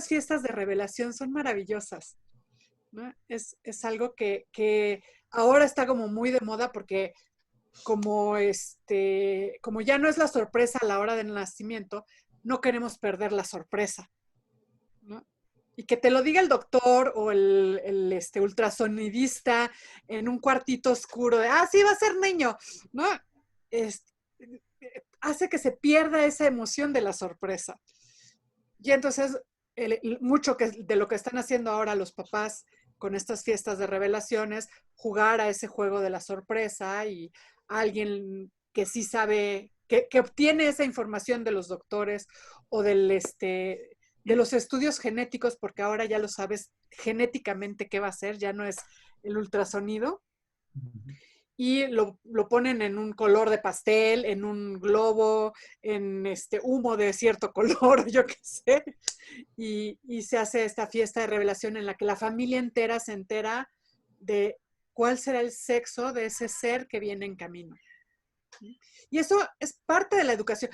fiestas de revelación son maravillosas, ¿no? Es algo que ahora está como muy de moda porque como ya no es la sorpresa a la hora del nacimiento, no queremos perder la sorpresa, ¿no? Y que te lo diga el doctor o el ultrasonidista en un cuartito oscuro de, sí, va a ser niño, ¿no? Hace que se pierda esa emoción de la sorpresa. Y entonces, mucho de lo que están haciendo ahora los papás con estas fiestas de revelaciones, jugar a ese juego de la sorpresa y alguien que sí sabe, que obtiene esa información de los doctores o de los estudios genéticos, porque ahora ya lo sabes genéticamente qué va a ser, ya no es el ultrasonido, y lo ponen en un color de pastel, en un globo, en humo de cierto color, yo qué sé, y se hace esta fiesta de revelación en la que la familia entera se entera de cuál será el sexo de ese ser que viene en camino. Y eso es parte de la educación.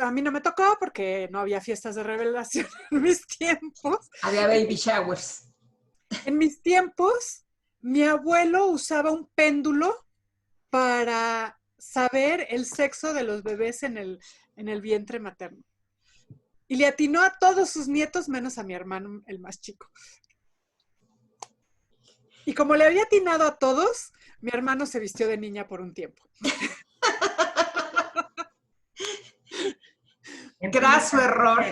A mí no me tocó porque no había fiestas de revelación en mis tiempos. Había baby showers. En mis tiempos, mi abuelo usaba un péndulo para saber el sexo de los bebés en el vientre materno. Y le atinó a todos sus nietos menos a mi hermano, el más chico. Y como le había atinado a todos, mi hermano se vistió de niña por un tiempo. Graso error.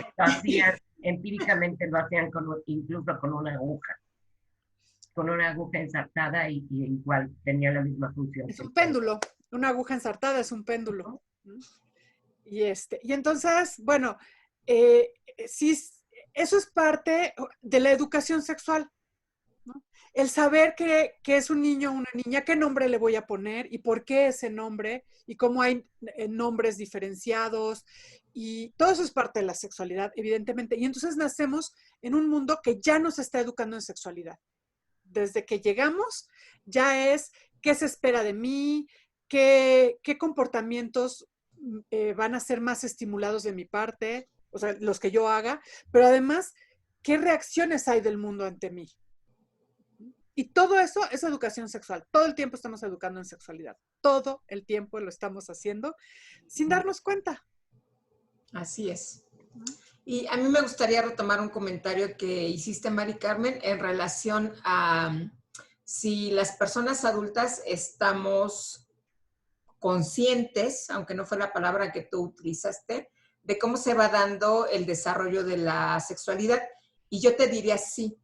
Empíricamente lo hacían incluso con una aguja ensartada y igual tenía la misma función. Es un péndulo, una aguja ensartada es un péndulo. Y entonces, bueno, sí, eso es parte de la educación sexual, ¿no? El saber que es un niño o una niña, qué nombre le voy a poner y por qué ese nombre y cómo hay nombres diferenciados y todo eso es parte de la sexualidad, evidentemente. Y entonces nacemos en un mundo que ya nos está educando en sexualidad. Desde que llegamos ya es qué se espera de mí, qué comportamientos van a ser más estimulados de mi parte, o sea, los que yo haga, pero además, qué reacciones hay del mundo ante mí. Y todo eso es educación sexual. Todo el tiempo estamos educando en sexualidad. Todo el tiempo lo estamos haciendo sin darnos cuenta. Así es. Y a mí me gustaría retomar un comentario que hiciste, Mari Carmen, en relación a si las personas adultas estamos conscientes, aunque no fue la palabra que tú utilizaste, de cómo se va dando el desarrollo de la sexualidad. Y yo te diría sí.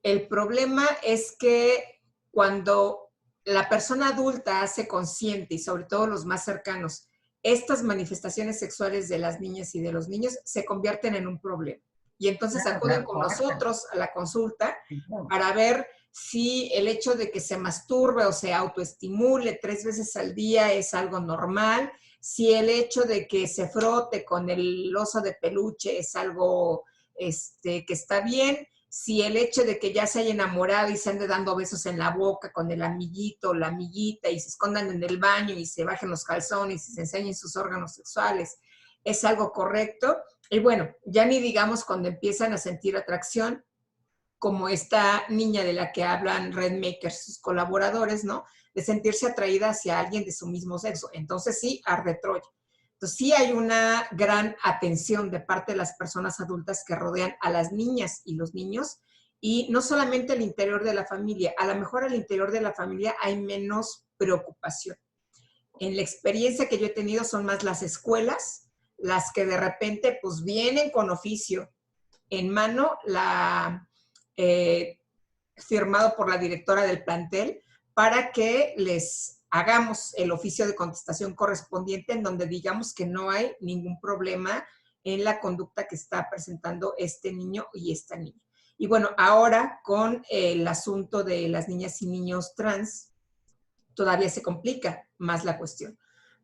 El problema es que cuando la persona adulta hace consciente, y sobre todo los más cercanos, estas manifestaciones sexuales de las niñas y de los niños, se convierten en un problema. Y entonces Claro, acuden la con cortan. nosotros a la consulta Sí, no. para ver si el hecho de que se masturbe o se autoestimule 3 veces al día es algo normal, si el hecho de que se frote con el oso de peluche es algo que está bien, si el hecho de que ya se haya enamorado y se ande dando besos en la boca con el amiguito o la amiguita y se escondan en el baño y se bajen los calzones y se enseñen sus órganos sexuales, es algo correcto. Y bueno, ya ni digamos cuando empiezan a sentir atracción, como esta niña de la que hablan Redmakers, sus colaboradores, ¿no? De sentirse atraída hacia alguien de su mismo sexo. Entonces sí, arde Troya. Entonces sí hay una gran atención de parte de las personas adultas que rodean a las niñas y los niños, y no solamente al interior de la familia, a lo mejor al interior de la familia hay menos preocupación. En la experiencia que yo he tenido son más las escuelas, las que de repente pues vienen con oficio en mano, firmado por la directora del plantel, para que les hagamos el oficio de contestación correspondiente en donde digamos que no hay ningún problema en la conducta que está presentando este niño y esta niña. Y bueno, ahora con el asunto de las niñas y niños trans, todavía se complica más la cuestión,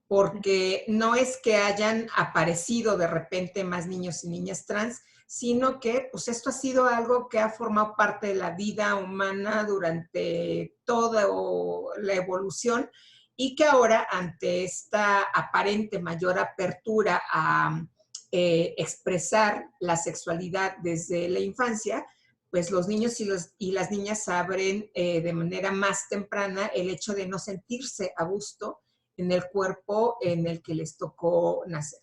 porque no es que hayan aparecido de repente más niños y niñas trans, sino que pues esto ha sido algo que ha formado parte de la vida humana durante toda la evolución, y que ahora ante esta aparente mayor apertura a expresar la sexualidad desde la infancia, pues los niños y las niñas abren de manera más temprana el hecho de no sentirse a gusto en el cuerpo en el que les tocó nacer.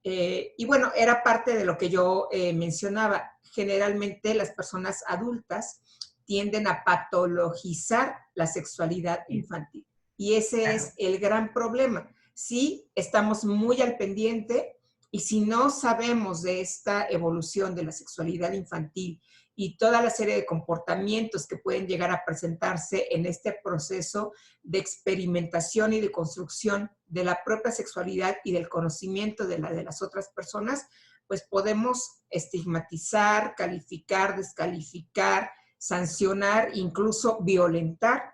Y bueno, era parte de lo que yo mencionaba. Generalmente las personas adultas tienden a patologizar la sexualidad infantil. Y ese es el gran problema. Sí, estamos muy al pendiente, y si no sabemos de esta evolución de la sexualidad infantil y toda la serie de comportamientos que pueden llegar a presentarse en este proceso de experimentación y de construcción de la propia sexualidad y del conocimiento de la de las otras personas, pues podemos estigmatizar, calificar, descalificar, sancionar, incluso violentar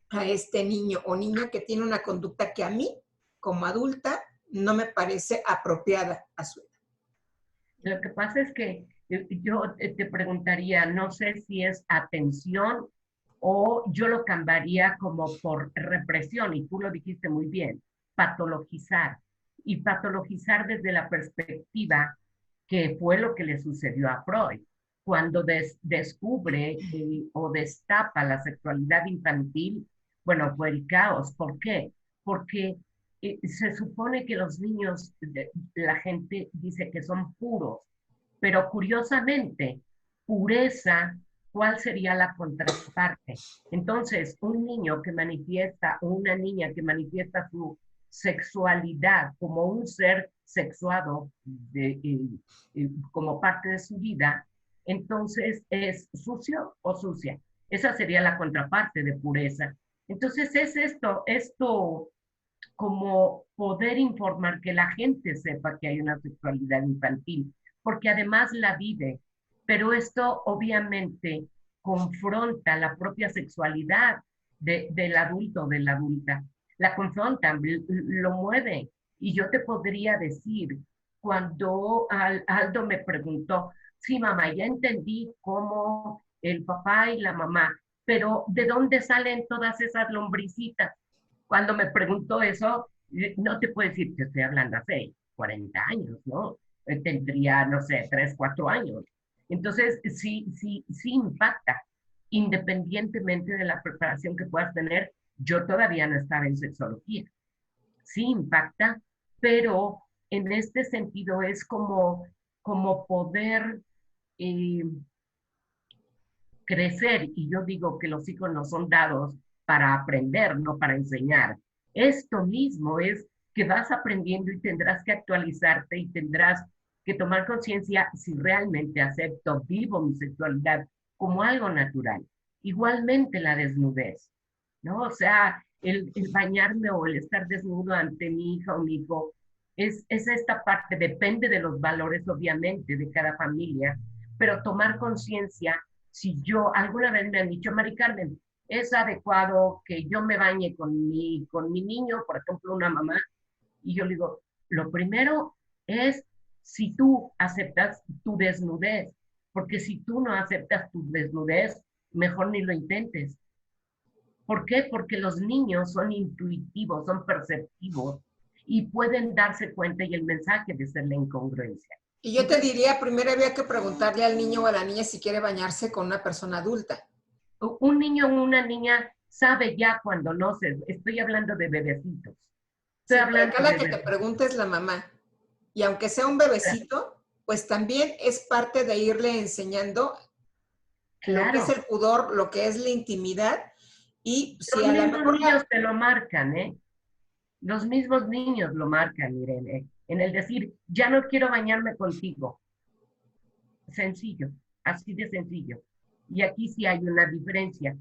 a este niño o niña que tiene una conducta que a mí, como adulta, no me parece apropiada a su edad. Lo que pasa es que yo te preguntaría, no sé si es atención o yo lo cambiaría como por represión, y tú lo dijiste muy bien, patologizar. Y patologizar desde la perspectiva que fue lo que le sucedió a Freud, cuando descubre o destapa la sexualidad infantil. Bueno, fue el caos. ¿Por qué? Porque se supone que los niños, la gente dice que son puros, pero curiosamente, pureza, ¿cuál sería la contraparte? Entonces, un niño que manifiesta, o una niña que manifiesta su sexualidad como un ser sexuado como parte de su vida, entonces es sucio o sucia. Esa sería la contraparte de pureza. Entonces es esto como poder informar, que la gente sepa que hay una sexualidad infantil, porque además la vive, pero esto obviamente confronta la propia sexualidad del adulto o de la adulta, la confronta, lo mueve. Y yo te podría decir, cuando Aldo me preguntó, sí, mamá, ya entendí cómo el papá y la mamá, pero ¿de dónde salen todas esas lombricitas? Cuando me preguntó eso, no te puedo decir que estoy hablando hace 40 años, ¿no? Tendría, no sé, 3, 4 años. Entonces, sí impacta, independientemente de la preparación que puedas tener. Yo todavía no estaba en sexología. Sí impacta, pero en este sentido es como poder eh, crecer, y yo digo que los hijos no son dados para aprender, no para enseñar. Esto mismo es que vas aprendiendo y tendrás que actualizarte y tendrás que tomar conciencia si realmente acepto, vivo mi sexualidad como algo natural. Igualmente la desnudez, ¿no? O sea, el bañarme o el estar desnudo ante mi hija o mi hijo es esta parte, depende de los valores, obviamente, de cada familia, pero tomar conciencia, si yo, alguna vez me han dicho, Mari Carmen, es adecuado que yo me bañe con mi niño, por ejemplo, una mamá, y yo le digo, lo primero es si tú aceptas tu desnudez, porque si tú no aceptas tu desnudez, mejor ni lo intentes. ¿Por qué? Porque los niños son intuitivos, son perceptivos y pueden darse cuenta y el mensaje de ser la incongruencia. Y yo te diría, primero había que preguntarle al niño o a la niña si quiere bañarse con una persona adulta. Un niño o una niña sabe ya cuando no se, estoy hablando de bebecitos. Estoy Sí, pero hablando acá la de que te bebecitos. pregunta es la mamá. Y aunque sea un bebecito, pues también es parte de irle enseñando lo que es Claro, el pudor, lo que es la intimidad. Y si los a lo mismos mejor niños te lo marcan, ¿eh? Los mismos niños lo marcan, Irene, en el decir, ya no quiero bañarme contigo. Sencillo, así de sencillo. Y aquí sí hay una diferencia.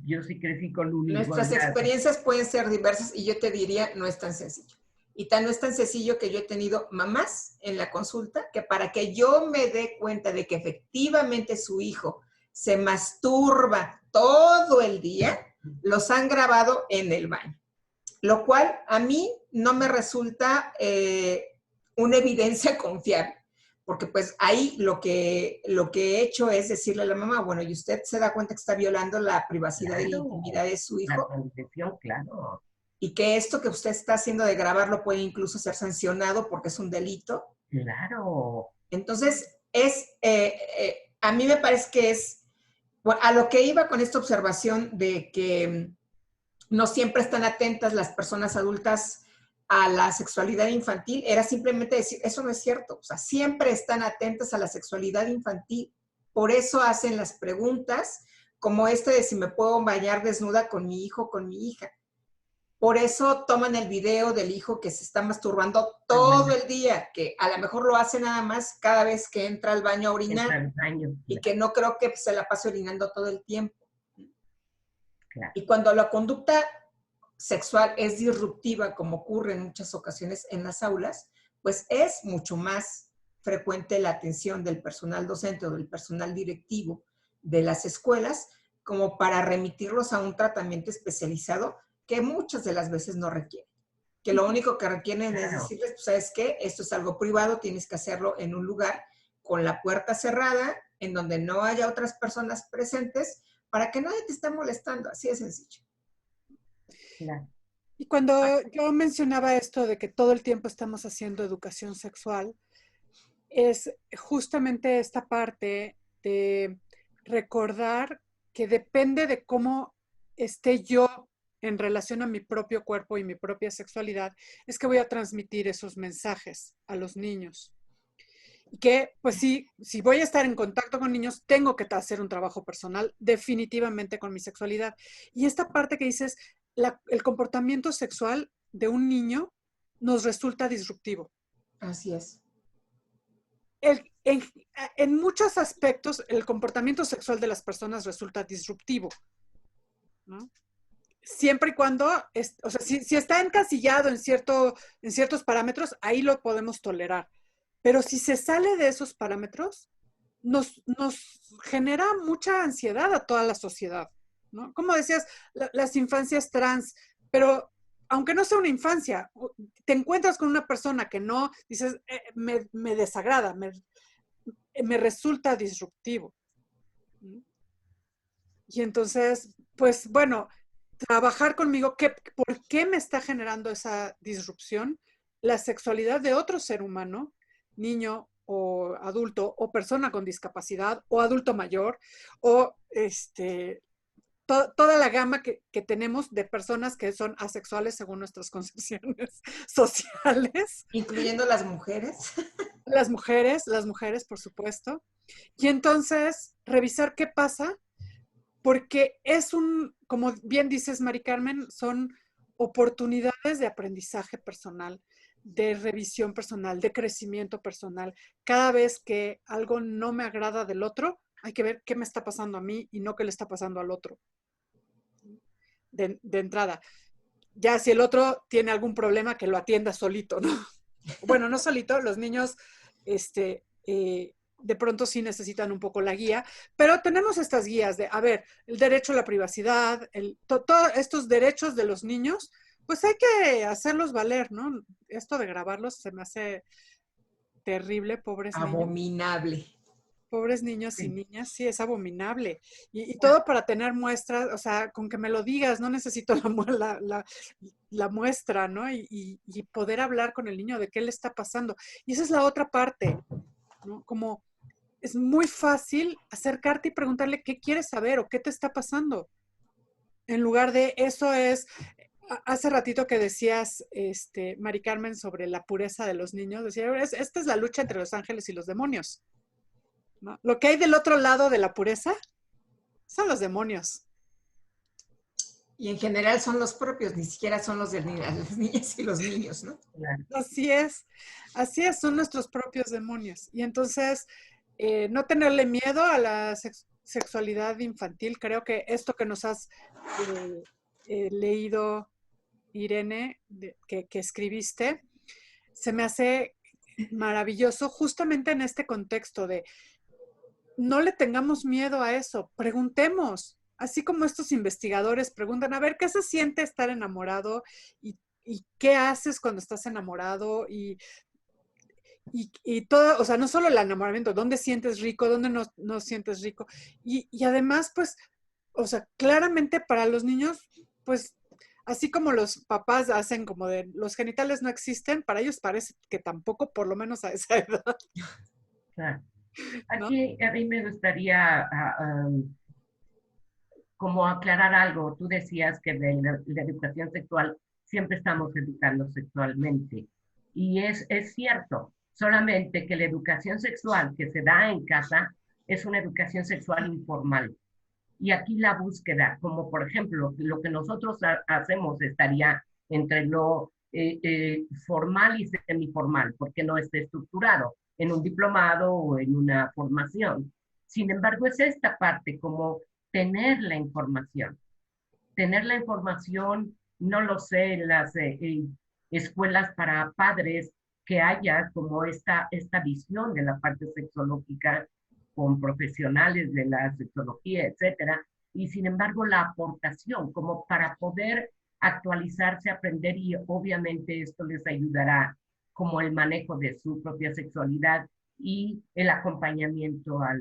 Yo sí crecí con un hijo nuestras ya. experiencias pueden ser diversas y yo te diría, no es tan sencillo. Y tan no es tan sencillo que yo he tenido mamás en la consulta que para que yo me dé cuenta de que efectivamente su hijo se masturba todo el día, los han grabado en el baño. Lo cual a mí no me resulta una evidencia confiable, porque pues ahí lo que he hecho es decirle a la mamá, bueno, ¿y usted se da cuenta que está violando la privacidad y la intimidad Claro, de su la hijo? transgresión, claro, Y que esto que usted está haciendo de grabarlo puede incluso ser sancionado porque es un delito. claro. Entonces, a mí me parece que es, bueno, a lo que iba con esta observación de que no siempre están atentas las personas adultas a la sexualidad infantil, era simplemente decir, eso no es cierto, o sea, siempre están atentas a la sexualidad infantil, por eso hacen las preguntas como este de si me puedo bañar desnuda con mi hijo o con mi hija. Por eso toman el video del hijo que se está masturbando Ah, todo bueno, el día, que a lo mejor lo hace nada más cada vez que entra al baño a orinar entra al baño, y que no creo que se la pase orinando todo el tiempo. claro. Y cuando la conducta sexual es disruptiva, como ocurre en muchas ocasiones en las aulas, pues es mucho más frecuente la atención del personal docente o del personal directivo de las escuelas como para remitirlos a un tratamiento especializado que muchas de las veces no requieren. Que lo único que requieren es Claro, decirles, pues, ¿sabes qué? Esto es algo privado, tienes que hacerlo en un lugar con la puerta cerrada, en donde no haya otras personas presentes, para que nadie te esté molestando. Así de sencillo. claro. Y cuando yo mencionaba esto de que todo el tiempo estamos haciendo educación sexual, es justamente esta parte de recordar que depende de cómo esté yo en relación a mi propio cuerpo y mi propia sexualidad, es que voy a transmitir esos mensajes a los niños. Y que, pues sí, si voy a estar en contacto con niños, tengo que hacer un trabajo personal definitivamente con mi sexualidad. Y esta parte que dices, el comportamiento sexual de un niño nos resulta disruptivo. Así es. El, en muchos aspectos, el comportamiento sexual de las personas resulta disruptivo, ¿no? Siempre y cuando, o sea, si está encasillado en ciertos parámetros, ahí lo podemos tolerar. Pero si se sale de esos parámetros, nos genera mucha ansiedad a toda la sociedad, ¿no? Como decías, las infancias trans, pero aunque no sea una infancia, te encuentras con una persona que no, dices, me desagrada, me resulta disruptivo. Y entonces, pues bueno, trabajar conmigo, ¿por qué me está generando esa disrupción? La sexualidad de otro ser humano, niño o adulto, o persona con discapacidad, o adulto mayor, o toda la gama que tenemos de personas que son asexuales según nuestras concepciones sociales. Incluyendo las mujeres. Las mujeres, por supuesto. Y entonces, revisar qué pasa, porque como bien dices, Mari Carmen, son oportunidades de aprendizaje personal, de revisión personal, de crecimiento personal. Cada vez que algo no me agrada del otro, Hay que ver qué me está pasando a mí y no qué le está pasando al otro. De entrada. Ya si el otro tiene algún problema, que lo atienda solito, ¿no? Bueno, no solito, los niños, de pronto sí necesitan un poco la guía, pero tenemos estas guías de, a ver, el derecho a la privacidad, todos estos derechos de los niños, pues hay que hacerlos valer, ¿no? Esto de grabarlos se me hace terrible, pobres niños. Abominable. Pobres niños y Sí. niñas, sí, es abominable. Y todo para tener muestras, o sea, con que me lo digas, no necesito la muestra, ¿no? Y poder hablar con el niño de qué le está pasando. Y esa es la otra parte, ¿no? Como es muy fácil acercarte y preguntarle qué quieres saber o qué te está pasando. En lugar de eso es, hace ratito que decías, Mari Carmen, sobre la pureza de los niños, decía, esta es la lucha entre los ángeles y los demonios, ¿no? Lo que hay del otro lado de la pureza son los demonios. Y en general son los propios, ni siquiera son los de las niñas y los niños, ¿no? Claro. Así es, son nuestros propios demonios. Y entonces, no tenerle miedo a la sexualidad infantil. Creo que esto que nos has leído, Irene, que escribiste, se me hace maravilloso justamente en este contexto de no le tengamos miedo a eso, preguntemos, así como estos investigadores preguntan, a ver, ¿qué se siente estar enamorado? ¿Y qué haces cuando estás enamorado? Y todo, o sea, no solo el enamoramiento, ¿dónde sientes rico? ¿Dónde no sientes rico? Y además, pues, o sea, claramente para los niños, pues, así como los papás hacen como de los genitales no existen, para ellos parece que tampoco, por lo menos a esa edad. Claro. ¿No? Aquí a mí me gustaría como aclarar algo. Tú decías que de la educación sexual siempre estamos educando sexualmente. Y es cierto, solamente que la educación sexual que se da en casa es una educación sexual informal. Y aquí la búsqueda, como por ejemplo, lo que nosotros hacemos estaría entre lo formal y semiformal, porque no está estructurado en un diplomado o en una formación. Sin embargo, es esta parte, como tener la información. Tener la información, no lo sé, en las escuelas para padres, que haya como esta visión de la parte sexológica con profesionales de la sexología, etcétera, y sin embargo la aportación como para poder actualizarse, aprender, y obviamente esto les ayudará como el manejo de su propia sexualidad y el acompañamiento a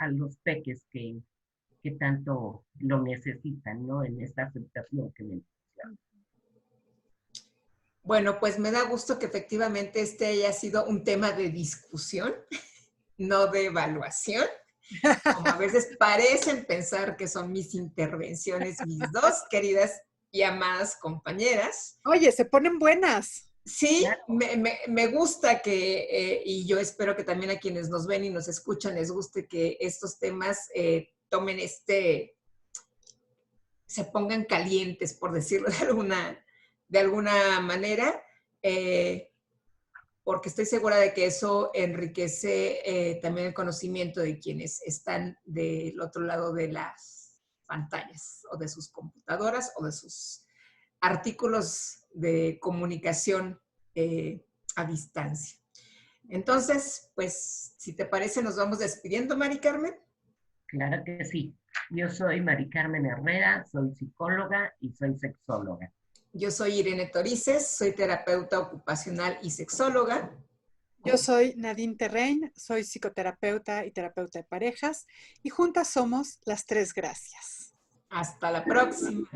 los peques que tanto lo necesitan, ¿no? En esta aceptación que mencionan. Bueno, pues me da gusto que efectivamente este haya sido un tema de discusión, no de evaluación, como a veces parecen pensar que son mis intervenciones, mis dos queridas y amadas compañeras. Oye, se ponen buenas. Sí, Claro. me gusta que, y yo espero que también a quienes nos ven y nos escuchan les guste que estos temas tomen se pongan calientes, por decirlo de alguna manera, porque estoy segura de que eso enriquece también el conocimiento de quienes están del otro lado de las pantallas o de sus computadoras o de sus artículos de comunicación a distancia. Entonces, pues, si te parece, nos vamos despidiendo, Mari Carmen. Claro que sí. Yo soy Mari Carmen Herrera, soy psicóloga y soy sexóloga. Yo soy Irene Torices, soy terapeuta ocupacional y sexóloga. Yo soy Nadine Terrein, soy psicoterapeuta y terapeuta de parejas, y juntas somos las Tres Gracias. Hasta la próxima.